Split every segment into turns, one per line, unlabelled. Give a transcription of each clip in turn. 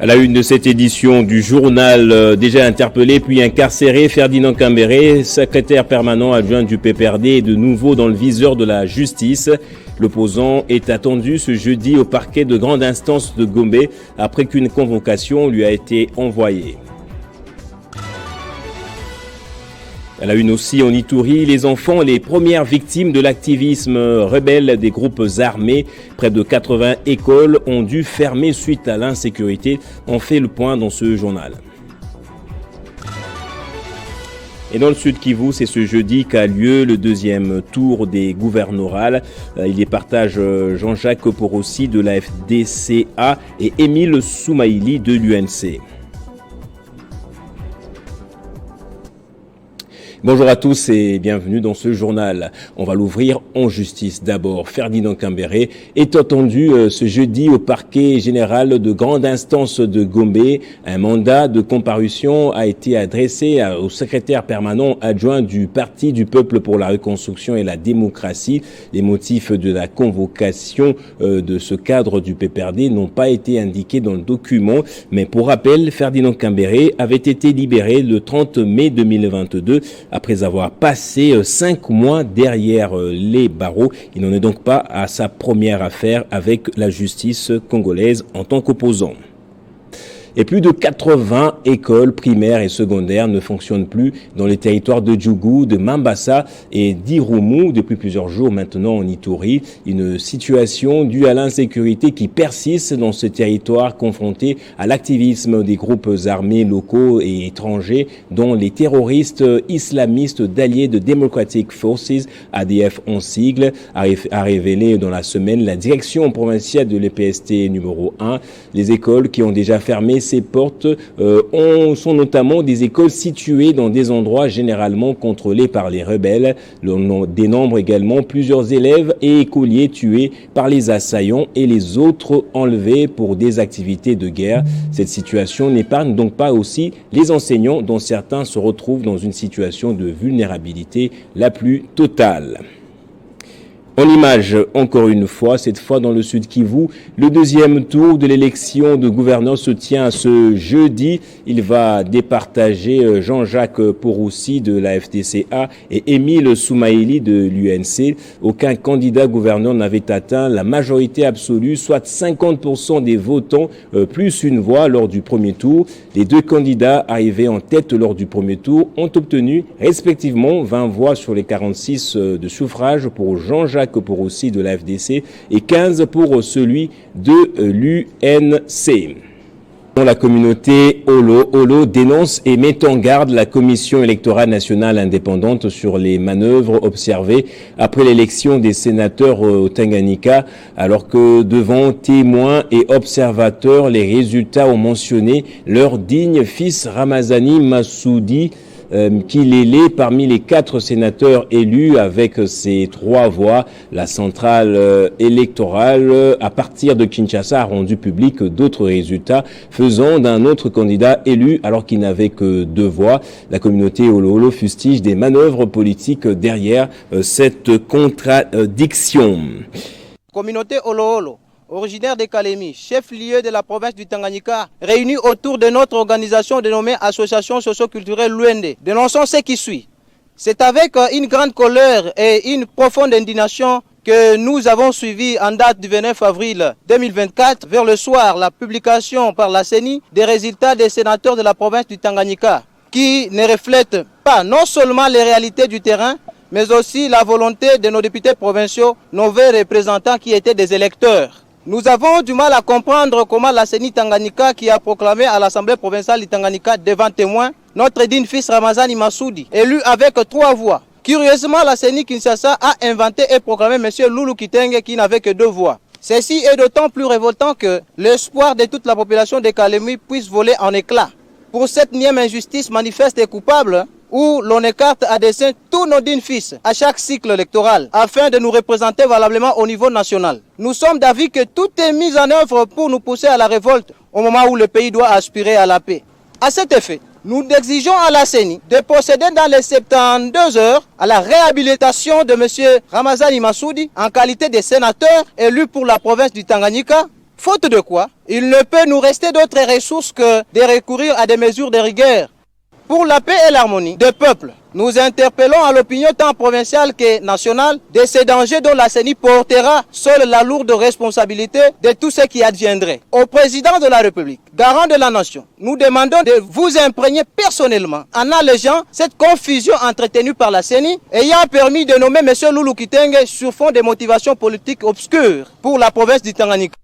À la une de cette édition du journal, déjà interpellé puis incarcéré, Ferdinand Kambere, secrétaire permanent adjoint du PPRD, est de nouveau dans le viseur de la justice. L'opposant est attendu ce jeudi au parquet de grande instance de Gombe après qu'une convocation lui a été envoyée. À la une aussi en Ituri, les enfants, les premières victimes de l'activisme rebelle des groupes armés. Près de 80 écoles ont dû fermer suite à l'insécurité. On fait le point dans ce journal. Et dans le Sud Kivu, c'est ce jeudi qu'a lieu le deuxième tour des gouvernorales. Il y partage Jean-Jacques Porossi de la FDCA et Émile Soumaïli de l'UNC. Bonjour à tous et bienvenue dans ce journal. On va l'ouvrir en justice. D'abord, Ferdinand Kambere est attendu ce jeudi au parquet général de grande instance de Gombe. Un mandat de comparution a été adressé au secrétaire permanent adjoint du Parti du Peuple pour la Reconstruction et la Démocratie. Les motifs de la convocation de ce cadre du PPRD n'ont pas été indiqués dans le document. Mais pour rappel, Ferdinand Kambere avait été libéré le 30 mai 2022 après avoir passé 5 mois derrière les barreaux. Il n'en est donc pas à sa première affaire avec la justice congolaise en tant qu'opposant. Et plus de 80 écoles primaires et secondaires ne fonctionnent plus dans les territoires de Djougou, de Mambasa et d'Irumu depuis plusieurs jours maintenant en Ituri. Une situation due à l'insécurité qui persiste dans ce territoire confronté à l'activisme des groupes armés locaux et étrangers dont les terroristes islamistes d'alliés de Democratic Forces, ADF en sigle, a révélé dans la semaine la direction provinciale de l'EPST numéro 1. Les écoles qui ont déjà fermé ces portes sont notamment des écoles situées dans des endroits généralement contrôlés par les rebelles. On dénombre également plusieurs élèves et écoliers tués par les assaillants et les autres enlevés pour des activités de guerre. Cette situation n'épargne donc pas aussi les enseignants dont certains se retrouvent dans une situation de vulnérabilité la plus totale. En image, encore une fois, cette fois dans le Sud Kivu, le deuxième tour de l'élection de gouverneur se tient ce jeudi. Il va départager Jean-Jacques Porossi de la FDCA et Émile Soumaïli de l'UNC. Aucun candidat gouverneur n'avait atteint la majorité absolue, soit 50% des votants, plus une voix lors du premier tour. Les deux candidats arrivés en tête lors du premier tour ont obtenu respectivement 20 voix sur les 46 de suffrage pour Jean-Jacques Porossi de la FDC et 15 pour celui de l'UNC. La communauté Holo dénonce et met en garde la Commission électorale nationale indépendante sur les manœuvres observées après l'élection des sénateurs au Tanganyika, alors que devant témoins et observateurs, les résultats ont mentionné leur digne fils Ramazani Massoudi, qu'il est l'est parmi les 4 sénateurs élus avec ses 3 voix. La centrale électorale à partir de Kinshasa a rendu public d'autres résultats faisant d'un autre candidat élu alors qu'il n'avait que 2 voix. La communauté Holo fustige des manœuvres politiques derrière cette contradiction.
Communauté Holo, originaire de Kalemi, chef-lieu de la province du Tanganyika, réunis autour de notre organisation dénommée Association socio-culturelle Luende. Dénonçons ce qui suit. C'est avec une grande colère et une profonde indignation que nous avons suivi en date du 29 avril 2024, vers le soir, la publication par la CENI des résultats des sénateurs de la province du Tanganyika, qui ne reflètent pas non seulement les réalités du terrain, mais aussi la volonté de nos députés provinciaux, nos représentants qui étaient des électeurs. Nous avons du mal à comprendre comment la CENI Tanganyika, qui a proclamé à l'Assemblée provinciale du Tanganyika devant témoins notre digne fils Ramazani Massoudi, élu avec 3 voix. Curieusement, la CENI Kinshasa a inventé et proclamé M. Loulou Kitenge qui n'avait que 2 voix. Ceci est d'autant plus révoltant que l'espoir de toute la population de Kalemi puisse voler en éclats. Pour cette nième injustice manifeste et coupable, où l'on écarte à dessein tous nos dignes fils à chaque cycle électoral afin de nous représenter valablement au niveau national. Nous sommes d'avis que tout est mis en œuvre pour nous pousser à la révolte au moment où le pays doit aspirer à la paix. À cet effet, nous exigeons à la CENI de procéder dans les 72 heures à la réhabilitation de M. Ramazani Massoudi en qualité de sénateur élu pour la province du Tanganyika Faute de quoi, il ne peut nous rester d'autres ressources que de recourir à des mesures de rigueur. Pour la paix et l'harmonie des peuples, nous interpellons à l'opinion tant provinciale que nationale de ces dangers dont la CENI portera seule la lourde responsabilité de tout ce qui adviendrait. Au président de la République, garant de la nation, nous demandons de vous imprégner personnellement en allégeant cette confusion entretenue par la CENI ayant permis de nommer M. Loulou Kitenge sur fond de motivations politiques obscures pour la province du Tanganyika.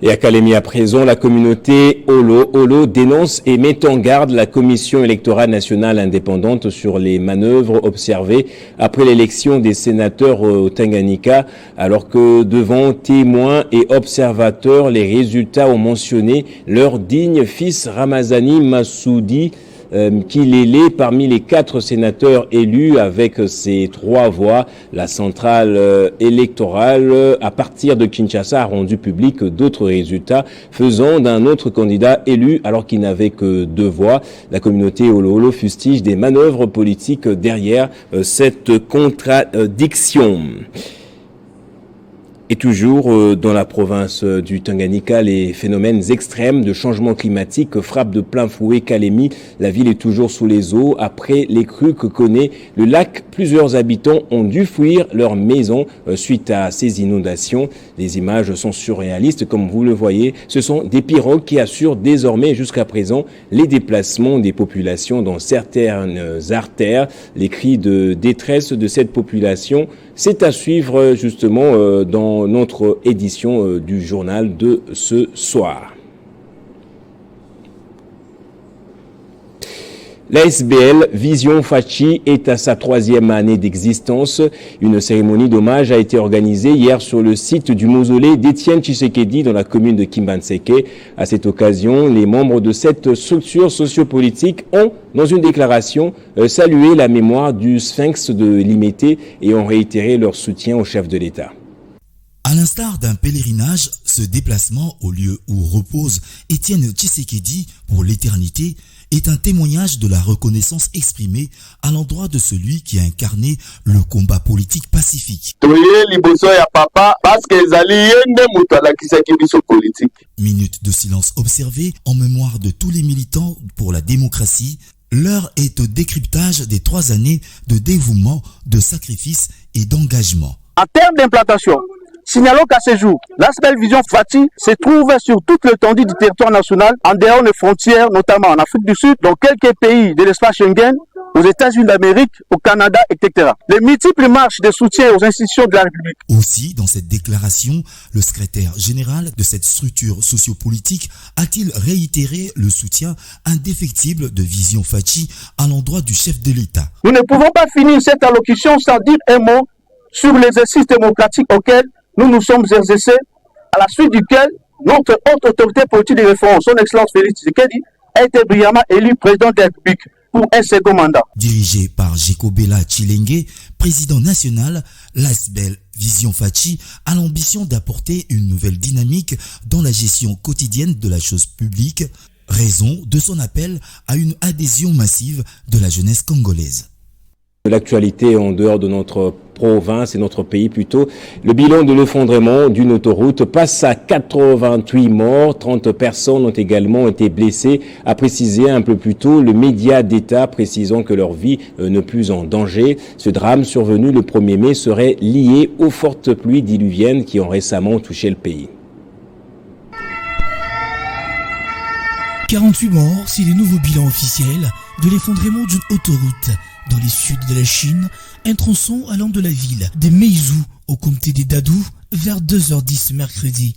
Et à Kalemi à présent, la communauté Olo dénonce et met en garde la Commission électorale nationale indépendante sur les manœuvres observées après l'élection des sénateurs au Tanganyika, alors que devant témoins et observateurs, les résultats ont mentionné leur digne fils Ramazani Massoudi, qu'il est l'est parmi les 4 sénateurs élus avec ses 3 voix. La centrale électorale à partir de Kinshasa a rendu public d'autres résultats faisant d'un autre candidat élu alors qu'il n'avait que 2 voix. La communauté Olo fustige des manœuvres politiques derrière cette contradiction. Et toujours dans la province du Tanganyika, les phénomènes extrêmes de changement climatique frappent de plein fouet Kalemi. La ville est toujours sous les eaux. Après les crues que connaît le lac, plusieurs habitants ont dû fuir leur maison suite à ces inondations. Les images sont surréalistes, comme vous le voyez. Ce sont des pirogues qui assurent désormais jusqu'à présent les déplacements des populations dans certaines artères. Les cris de détresse de cette population, c'est à suivre justement dans notre édition du journal de ce soir. L'ASBL Vision Fachi est à sa 3e année d'existence. Une cérémonie d'hommage a été organisée hier sur le site du mausolée d'Étienne Tshisekedi dans la commune de Kimbanseke. À cette occasion, les membres de cette structure sociopolitique ont, dans une déclaration, salué la mémoire du Sphinx de Limete et ont réitéré leur soutien au chef de l'État.
À l'instar d'un pèlerinage, ce déplacement au lieu où repose Étienne Tshisekedi pour l'éternité est un témoignage de la reconnaissance exprimée à l'endroit de celui qui a incarné le combat politique pacifique. Minute de silence observée en mémoire de tous les militants pour la démocratie. L'heure est au décryptage des 3 années de dévouement, de sacrifice et d'engagement.
En termes d'implantation, signalons qu'à ce jour, l'ASBL Vision Fachi se trouve sur toute l'étendue du territoire national, en dehors des frontières, notamment en Afrique du Sud, dans quelques pays de l'espace Schengen, aux États-Unis d'Amérique, au Canada, etc. Les multiples marches de soutien aux institutions de la République.
Aussi, dans cette déclaration, le secrétaire général de cette structure sociopolitique a-t-il réitéré le soutien indéfectible de Vision Fachi à l'endroit du chef de l'État.
Nous ne pouvons pas finir cette allocution sans dire un mot sur l'exercice démocratique auquel nous nous sommes exercés, à la suite duquel notre haute autorité politique de réforme, son Excellence Félix Tshisekedi, a été brillamment élu président de la République pour un second mandat.
Dirigé par Jekobela Chilenge, président national, l'ASBL Vision Fachi a l'ambition d'apporter une nouvelle dynamique dans la gestion quotidienne de la chose publique, raison de son appel à une adhésion massive de la jeunesse congolaise.
L'actualité en dehors de notre province et notre pays plutôt. Le bilan de l'effondrement d'une autoroute passe à 88 morts. 30 personnes ont également été blessées, a précisé un peu plus tôt le média d'État, précisant que leur vie n'est plus en danger. Ce drame survenu le 1er mai serait lié aux fortes pluies diluviennes qui ont récemment touché le pays.
48 morts, c'est le nouveau bilan officiel de l'effondrement d'une autoroute dans les suds de la Chine, un tronçon allant de la ville de Meizhou au comté des Dadou vers 2h10 mercredi.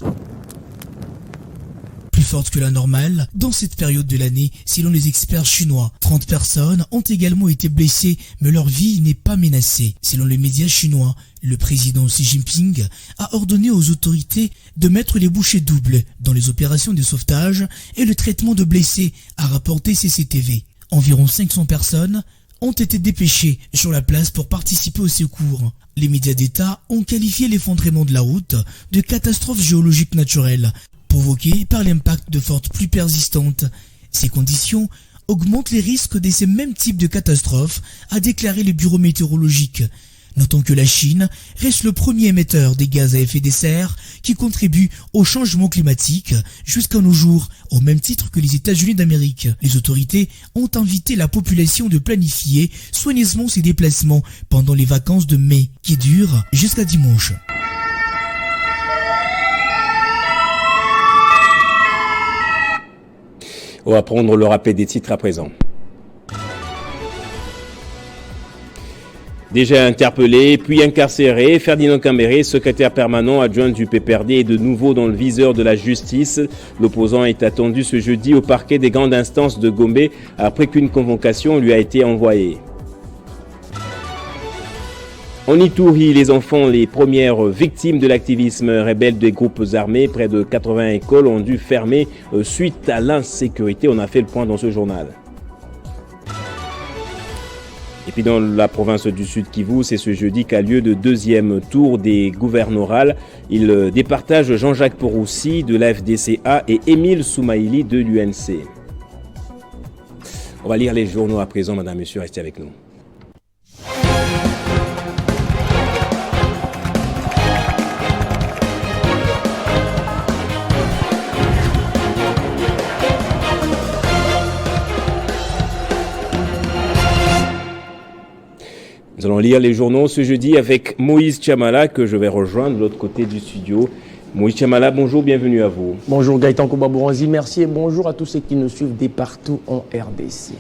Plus forte que la normale, dans cette période de l'année, selon les experts chinois. 30 personnes ont également été blessées, mais leur vie n'est pas menacée. Selon les médias chinois, le président Xi Jinping a ordonné aux autorités de mettre les bouchées doubles dans les opérations de sauvetage et le traitement de blessés, a rapporté CCTV. Environ 500 personnes ont été dépêchés sur la place pour participer au secours. Les médias d'État ont qualifié l'effondrement de la route de catastrophe géologique naturelle, provoquée par l'impact de fortes pluies persistantes. Ces conditions augmentent les risques de ces mêmes types de catastrophes, a déclaré le bureau météorologique. Notons que la Chine reste le premier émetteur des gaz à effet de serre qui contribue au changement climatique jusqu'à nos jours, au même titre que les États-Unis d'Amérique. Les autorités ont invité la population de planifier soigneusement ses déplacements pendant les vacances de mai, qui durent jusqu'à dimanche.
On va prendre le rappel des titres à présent. Déjà interpellé, puis incarcéré, Ferdinand Kambéré, secrétaire permanent adjoint du PPRD, est de nouveau dans le viseur de la justice. L'opposant est attendu ce jeudi au parquet des grandes instances de Gombe après qu'une convocation lui a été envoyée. En Ituri, les enfants, les premières victimes de l'activisme rebelle des groupes armés, près de 80 écoles ont dû fermer suite à l'insécurité. On a fait le point dans ce journal. Et puis dans la province du Sud Kivu, c'est ce jeudi qu'a lieu le deuxième tour des gouvernorales. Il départage Jean-Jacques Poroussi de la FDCA et Émile Soumaïli de l'UNC. On va lire les journaux à présent, madame, monsieur, restez avec nous. Nous allons lire les journaux ce jeudi avec Moïse Chamala que je vais rejoindre de l'autre côté du studio. Moïse Chamala, bonjour, bienvenue à vous.
Bonjour Gaëtan Kouba-Bouranzi, merci et bonjour à tous ceux qui nous suivent de partout en RDC.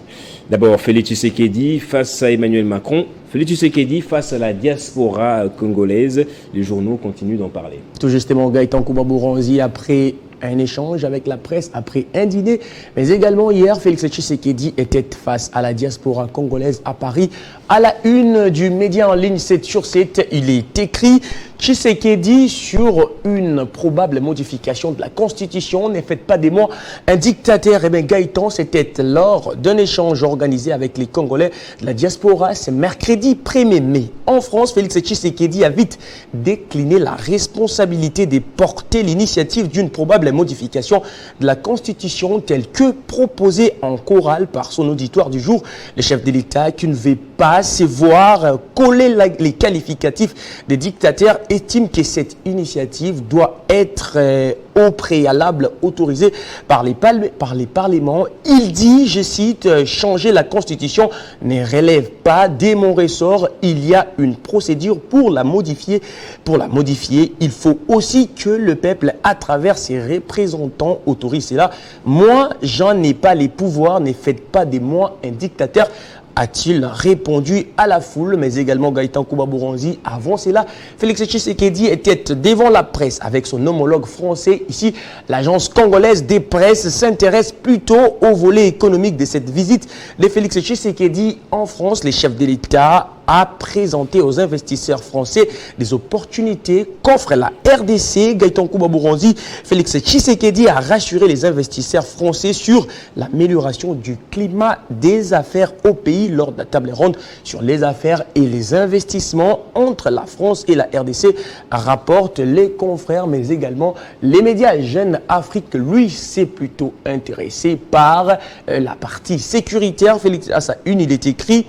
D'abord, Félix Tshisekedi face à Emmanuel Macron. Félix Tshisekedi face à la diaspora congolaise. Les journaux continuent d'en parler.
Tout justement, Gaëtan Kouba-Bouranzi, après un échange avec la presse, après un dîner, mais également hier, Félix Tshisekedi était face à la diaspora congolaise à Paris. À la une du média en ligne 7/7, il est écrit Tshisekedi sur une probable modification de la Constitution. Ne faites pas des mots un dictateur. Eh bien, Gaëtan, c'était lors d'un échange organisé avec les Congolais de la diaspora. C'est mercredi 1er mai. En France, Félix Tshisekedi a vite décliné la responsabilité de porter l'initiative d'une probable modification de la Constitution telle que proposée en chorale par son auditoire du jour. Le chef de l'État, qui ne veut pas se voir coller les qualificatifs des dictateurs, estime que cette initiative doit être au préalable autorisée par les parlements. Il dit, je cite, changer la Constitution ne relève pas de mon ressort. Il y a une procédure pour la modifier. Il faut aussi que le peuple, à travers ses représentants, autorise cela. Moi, j'en ai pas les pouvoirs. Ne faites pas de moi un dictateur, a-t-il répondu à la foule, mais également Gaëtan Kouba-Bouranzi. Avant cela, Félix Tshisekedi était devant la presse avec son homologue français. Ici, l'agence congolaise des presses s'intéresse plutôt au volet économique de cette visite de Félix Tshisekedi en France. Les chefs de l'État a présenté aux investisseurs français des opportunités qu'offre la RDC. Gaëtan Kouba-Bouranzi, Félix Tshisekedi a rassuré les investisseurs français sur l'amélioration du climat des affaires au pays lors de la table ronde sur les affaires et les investissements entre la France et la RDC, rapportent les confrères, mais également les médias. Jeune Afrique, lui, s'est plutôt intéressé par la partie sécuritaire. Félix, à sa une, il est écrit: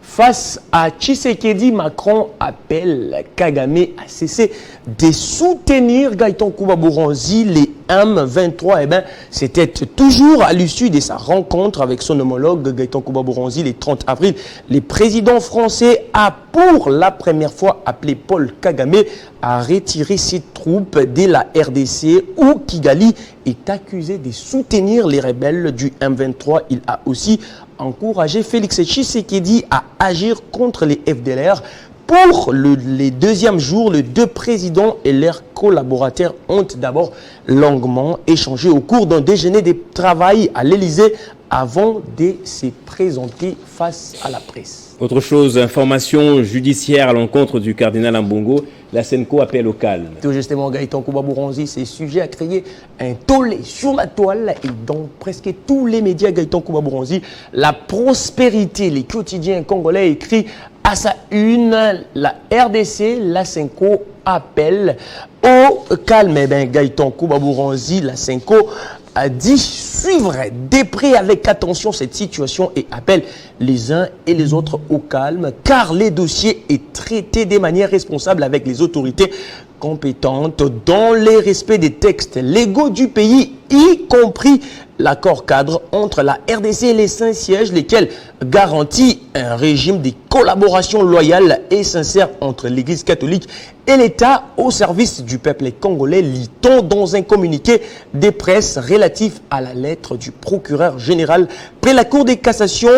face à Tshisekedi, Macron appelle Kagame à cesser de soutenir Gaëtan Kouba-Bouranzi. Les M23, eh bien, c'était toujours à l'issue de sa rencontre avec son homologue Gaëtan Kouba-Bouranzi le 30 avril. Le président français a pour la première fois appelé Paul Kagame à retirer ses troupes de la RDC où Kigali est accusé de soutenir les rebelles du M23. Il a aussi encouragé Félix Tshisekedi à agir contre les FDLR. Pour les deuxièmes jours, les deux présidents et leurs collaborateurs ont d'abord longuement échangé au cours d'un déjeuner de travail à l'Élysée avant de se présenter face à la presse.
Autre chose, information judiciaire à l'encontre du cardinal Ambongo. La Senco appelle au calme.
Tout justement, Gaëtan Kouba-Bouranzi, c'est sujet à créer un tollé sur la toile et dans presque tous les médias. Gaëtan Kouba-Bouranzi, la prospérité, les quotidiens congolais écrit à sa une, la RDC, la Senco appelle au calme. Eh bien, Gaëtan Kouba-Bouranzi, la Senco a dit suivre de près avec attention cette situation et appelle les uns et les autres au calme car les dossiers est traité de manière responsable avec les autorités compétentes dans le respect des textes légaux du pays, y compris l'accord cadre entre la RDC et les Saint-Sièges, lesquels garantit un régime de collaboration loyale et sincère entre l'Église catholique et l'État au service du peuple congolais, lit-on dans un communiqué de presse relatif à la lettre du procureur général près la Cour de cassation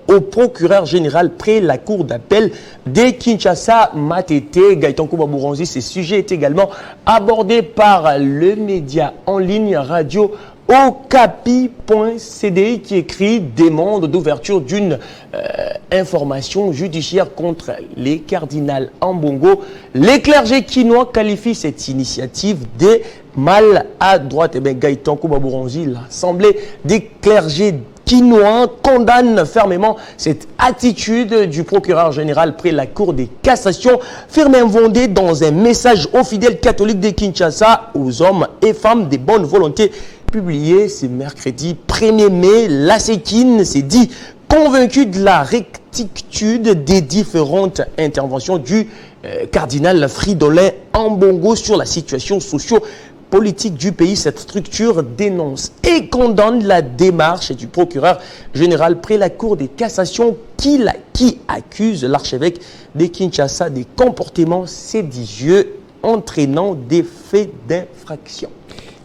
au procureur général près la Cour d'appel de Kinshasa, Matete, Gaëtan Kouba-Bouranzi. Ces sujets est également abordé par le média en ligne radio Okapi.cd qui écrit demande d'ouverture d'une information judiciaire contre les cardinals Ambongo. Les clergés quinois qualifient cette initiative de maladroite. Et bien Gaëtan Kouba-Bouranzi, l'Assemblée des clergés quinois condamne fermement cette attitude du procureur général près la Cour de cassation. Firmin Vondé, dans un message aux fidèles catholiques de Kinshasa, aux hommes et femmes de bonne volonté, publié ce mercredi 1er mai, la Séquine s'est dit convaincu de la rectitude des différentes interventions du cardinal Fridolin Ambongo sur la situation socio-politique du pays. Cette structure dénonce et condamne la démarche du procureur général près la Cour de cassation qui accuse l'archevêque de Kinshasa des comportements séditieux entraînant des faits d'infraction.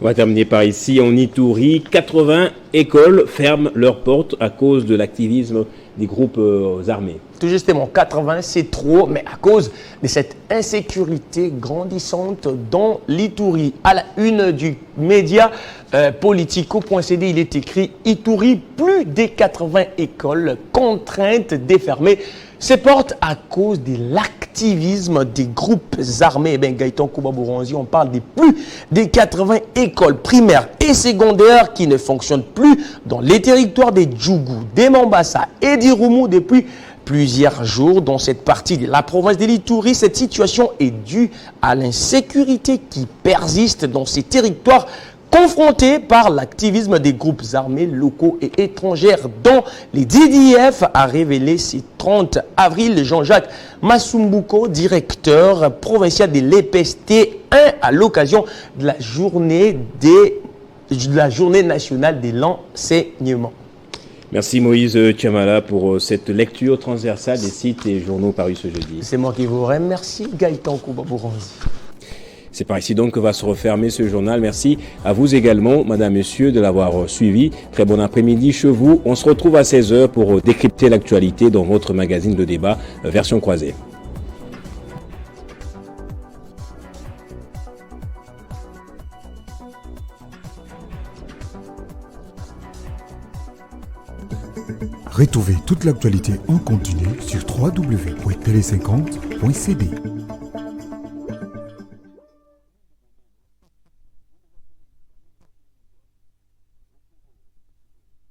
On va terminer par ici. En Ituri, 80 écoles ferment leurs portes à cause de l'activisme des groupes armés.
Tout justement, 80, c'est trop, mais à cause de cette insécurité grandissante dans l'Ituri. À la une du média Politico.cd, il est écrit « Ituri, plus de 80 écoles contraintes de fermer ses portes à cause de l'activisme des groupes armés ». Eh bien, Gaëtan Kouba-Bouranzi, on parle de plus de 80 écoles primaires et secondaires qui ne fonctionnent plus dans les territoires des Djougou, des Mambasa et des Roumou depuis plusieurs jours dans cette partie de la province de l'Ituri. Cette situation est due à l'insécurité qui persiste dans ces territoires confrontés par l'activisme des groupes armés locaux et étrangers dont les DDF a révélé ce 30 avril Jean-Jacques Masumbuko, directeur provincial de l'EPST1 à l'occasion de la journée nationale de l'enseignement.
Merci Moïse Tchamala pour cette lecture transversale des sites et journaux parus ce jeudi.
C'est moi qui vous remercie, Gaëtan Kouba-Bouranzi.
C'est par ici donc que va se refermer ce journal. Merci à vous également, madame, messieurs, de l'avoir suivi. Très bon après-midi chez vous. On se retrouve à 16h pour décrypter l'actualité dans votre magazine de débat version croisée.
Retrouvez toute l'actualité en continu sur www.tele50.cd.